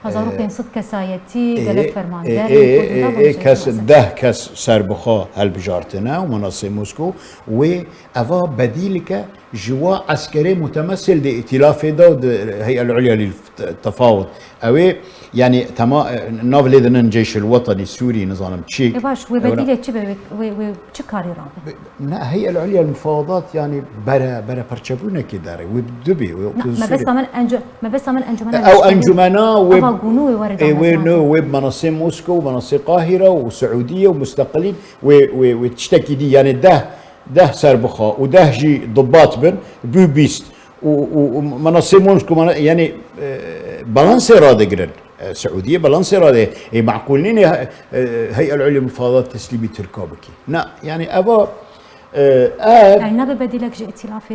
1500 كسايتي قالك فرماندار كاس كاس سربخا هالبجارتنا ومنصة موسكو وافا بديلك جوا عسكري متمثل دي ائتلاف ده الهيئة العليا للتفاوض اوي يعني تمام نافل اذن الجيش الوطني السوري نظام تشيك باش وبديله تشبه وتشكاري رابط لا هي العليا للمفاوضات يعني برا برشبونا كده وبدبي ما بس من انجمنا او انجمنا وب منصه موسكو ومنصه القاهره وسعوديه ومستقلين وتشتكي دي يعني ده سربخا وده جي ضباط بن بيست ومنصه موسكو يعني بالانس رادقرن السعوديه بالانس رادي معقولين هيئه العليا للمفاوضات تسليمي تركابكي لا يعني ابا يعني نبي بديلك جي ائتلاف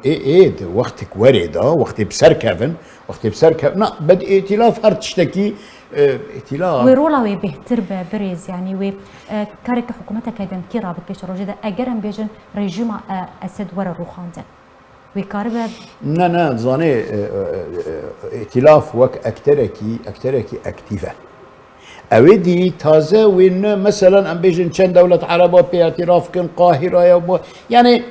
ايه وقتك ورد وقت بسركفن وقت بسركفن لا بد ائتلاف هر تشتكي ائتلاف ويرولا ويبهتر بريز يعني و كارك حكومتك هيدا كيرا بكيش روجدا اجرم بيجن ريجيم اسد ورا روخاندن ويكاربه نا زاني ائتلاف وك اكتركي اكتيفه اودي تازه وين مثلا ام بيجن كان دوله عربات باعتراف كن قاهره يا يعني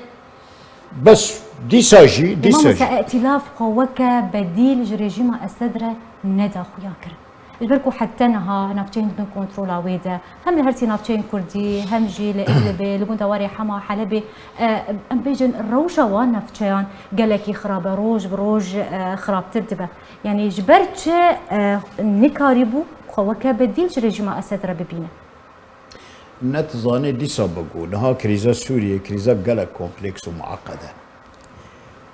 بس دي ساجي ائتلاف قوك بديل ريجيم السدره ندا خوياكر البركو حتى نها نافتين بدون كنترول ويدا هم لهرسي نافتين كردي هم جي لإدلبي لبون دواري حما حلبي ام بيجن روشا وان نافتشيان قالك يخرب روج بروج خراب تردبه يعني جبرت نكاريبو خوكا بديل ريجيم اسدره ببينه نتظاني دي سبقوا نها كريزا سوريا كريزا قالك كومبلكس ومعقدة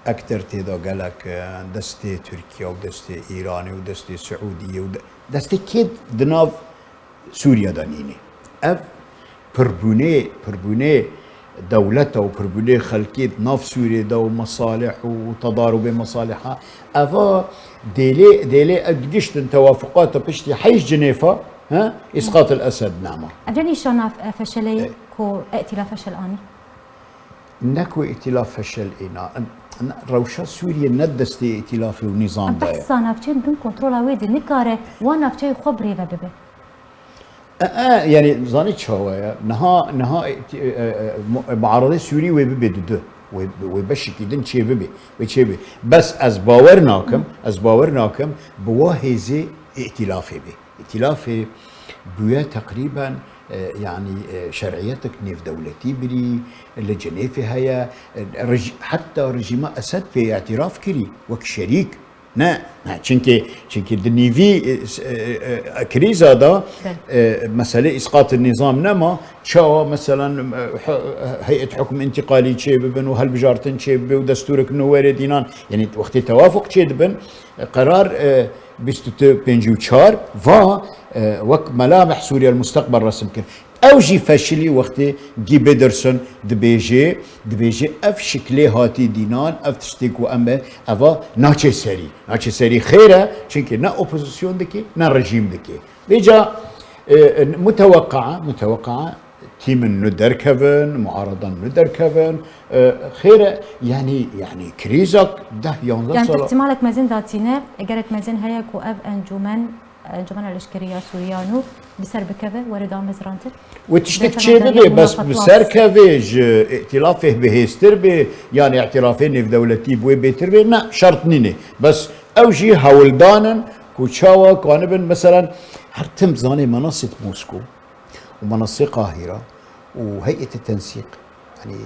أكتر تيدا قالك دستي تركيا ودستي إيراني ودستي سعودية دستي كيد دناف سوريا دانيني أف بربوني دولته وبربوني خلقيت ناف سوريا دو مصالح وتضارب مصالحها أفا ديلي أدقشتن توافقات بشتي حيش جنيفا ها إسقاط الأسد نعمة أجاني شانا فشلي كو ائتلاف فشل آني نكو ائتلاف فشل إنا روشا سوريا ندستي ائتلافي ونظام دايا بس نافچين بن كنترولا ويدي نكاره ونافچي خبري وببه يعني زاني تشاوية نها معارضة سوري وببدو وبشكي دن شيء ببي بس از باور ناكم بواهزي ائتلافي بي ائتلافي بويا تقريبا يعني شرعيتك نيف دولتي بري لجنيفي هيا حتى رجيم اسد في اعتراف كري وك شريك نا چونكي دنيفي كريزا دا مسألة إسقاط النظام نما شاو مثلا هيئة حكم انتقالي تشيبن وهالبجارتن تشيب ودستورك نواري دينان يعني وقت توافق تشيبن قرار بيستو بينجو تشار فا وك ملامح سوريا المستقبل رسم كر اوجي فشلي وقت جي بيدرسون دبيجي اف شكلي هاتي دينان اف تشتيك واما افا ناتشي سري خيره چونكي نا اوبوزيسيون دكي نا رجيم دكي بيجا متوقعه تيم ندركفن معارضه ندركفن خيره يعني كريزك ده ينظر يعني احتمالك مازن داتينا اجرك مازن هيك واف انجمن الاشكريه سوريانو بسر بكفه وردا مزرانتر وتشتك تشيبي بس بسر كفيج ائتلافه بهيستر بي يعني اعترافين في دولتي بوي بيتر بي لا شرط نيني بس اوجي هولدانن كوتشاوا كانبن مثلا هرتم زاني منصه موسكو ومنصه قاهره وهيئه التنسيق يعني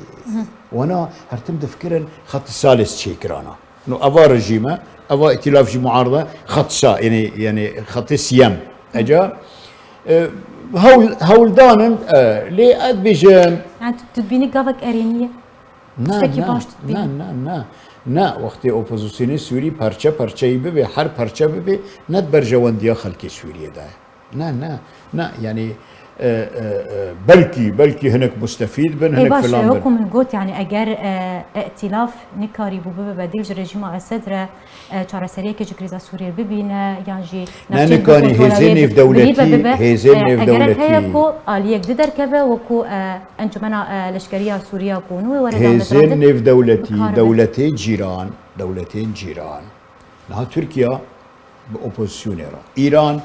وانا هرتم دفكرن خط الثالث شيكرانا انه افا رجيمه افا ائتلاف جي معارضه خط سا يعني خط السيام اجا هولدانن لي ادبيجن يعني تدبيني قافك ارينيه نا وقتی اپوزیسیون سوری پرچه ببی هر پرچه ببی ند بر جواندیا خلکی سوریه ده نه يعني بلكي هناك مستفيد بن هناك فلان بن من قلت يعني اگر ائتلاف نكاري بو بديل رژیم اسد را چارەسەریە که کریزا سوریه ببینه یعنی نه کانی هزینی في دولتی هيكو آلیک درکبه و کو انجمن لشکریه سوریه کونو ورد هزینی في دولتين جيران نها تركيا باوبوزيسيون ايران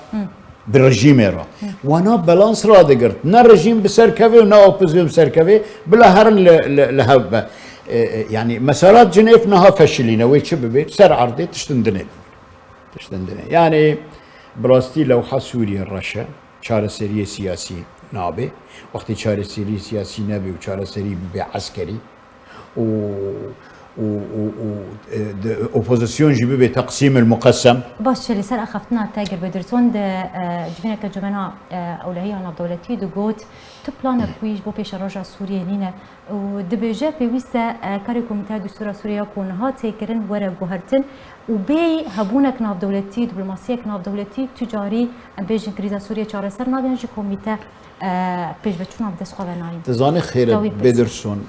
بالرجيم را وانا بالانس را دقرت نا رجيم بسركبه ونا اوبوزيسيون بسركبه بلا هرن لهبه يعني مسارات جنيف نها فشلينا ويتش ببيت سر عرضي تشتندني يعني براستي لو سوريا الرشا شارع سري سياسي نابي وقت شارع سري سياسي نابي وشارع سري ببي عسكري و اوبوزيسيون جيبي بتقسيم المقسم باش اللي صار اخفتنا تاجر بدرسون جبنا كجماعه اولويه على دولتي دغوت تبلان كويج بو بيش رجع سوريا لينا ودبجا بيوسا كاريكوم تاع دستور سوريا كون هاتيكرن ورا جوهرتن وبي هبونك ناف دولتي دبلوماسيك ناف دولتي تجاري بيجن كريزا سوريا چاره سر نابين جي كوميته پیش بچونا بدست خوانایی. تزانی خیره بدرسون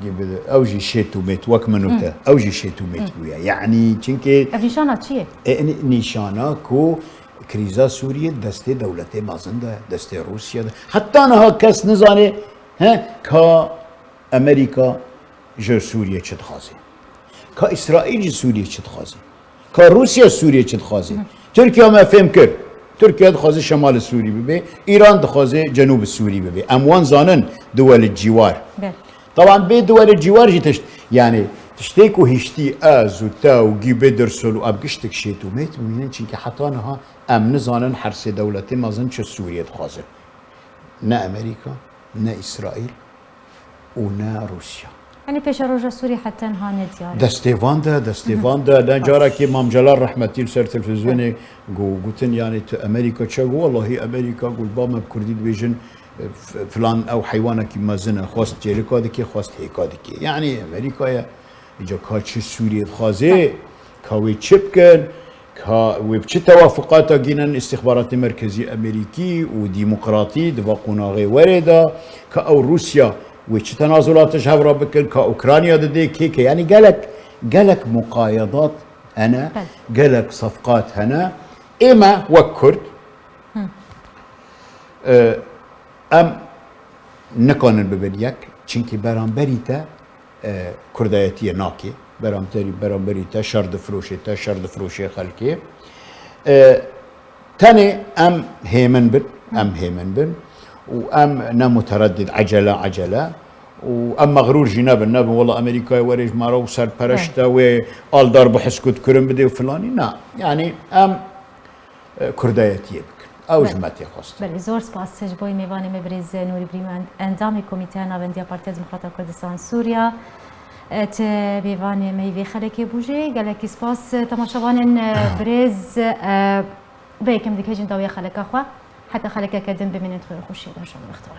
جبده اوجی شیتو میت وک منوته اوجی شیتو میت بویا یعنی چنکه نشانه چیه؟ نشانه کو کریزا سوریه دست دولت مازنده دست روسیه حتی نه کس نزانه که امریکا جو سوریه چه خازی که اسرائیل جو سوریه چه خازی که روسیه سوریه چه خازی ترکیه ما فهم کرد تركيا دخازي شمال السوري ببي ايران دخازي جنوب السوري ببي اموان زانن دول الجوار طبعا بي دول الجوار جي يعني تشتيكو هشتي از وتا وجي بدرسل وابقشتك شيتو ميت منين چونكي حتى انها امن زانن حرس دولتي مازن چه سوريا دخازي نا امريكا نا اسرائيل ونا روسيا يعني پیش روز سوری حتی نهانه دیاره دستیوان ده نجارا که مام جلال رحمتی سر تلفزیونی گوتن يعني تو امریکا چه والله امریکا قول با ما بكردي دبيجن فلان او حيوانك ما زنا خواست جيريكا دكي خواست هيكا دكي يعني امريكا يا اجا كاتش سوريا خازي كاوي تشبكن كا وبش توافقات جينا استخبارات مركزي امريكي وديمقراطي دفاقونا غي وردا كاو روسيا وش تنازلات جهورا بكن كاوكرانيا ددي كيك يعني قالك مقايضات انا قالك صفقات هنا اما وكرد ام نكونن ببريك چنكي برانبريتا كردايتي ناكي برانبريتا شرد فروشي خلكي تاني ام هيمن بن وام نمتردد عجله وام مغرور جناب النبي والله امريكا وريج مارو سر برشتا وال دار بحسكت كرم بدي وفلاني نا يعني ام كردايتي او جماعتي خاصة. بله زور سپاس جبوی میوان مبرز نوری بریم اندام کمیته ناوندی پارتی دموکرات کردستان سوریا ت میوان میوی خلک بوجه گلکی سپاس تماشاوان برز بیکم دیگه جن داوی خلک خوا حتی خلک کدن ببینید خوشی داشتم اختیار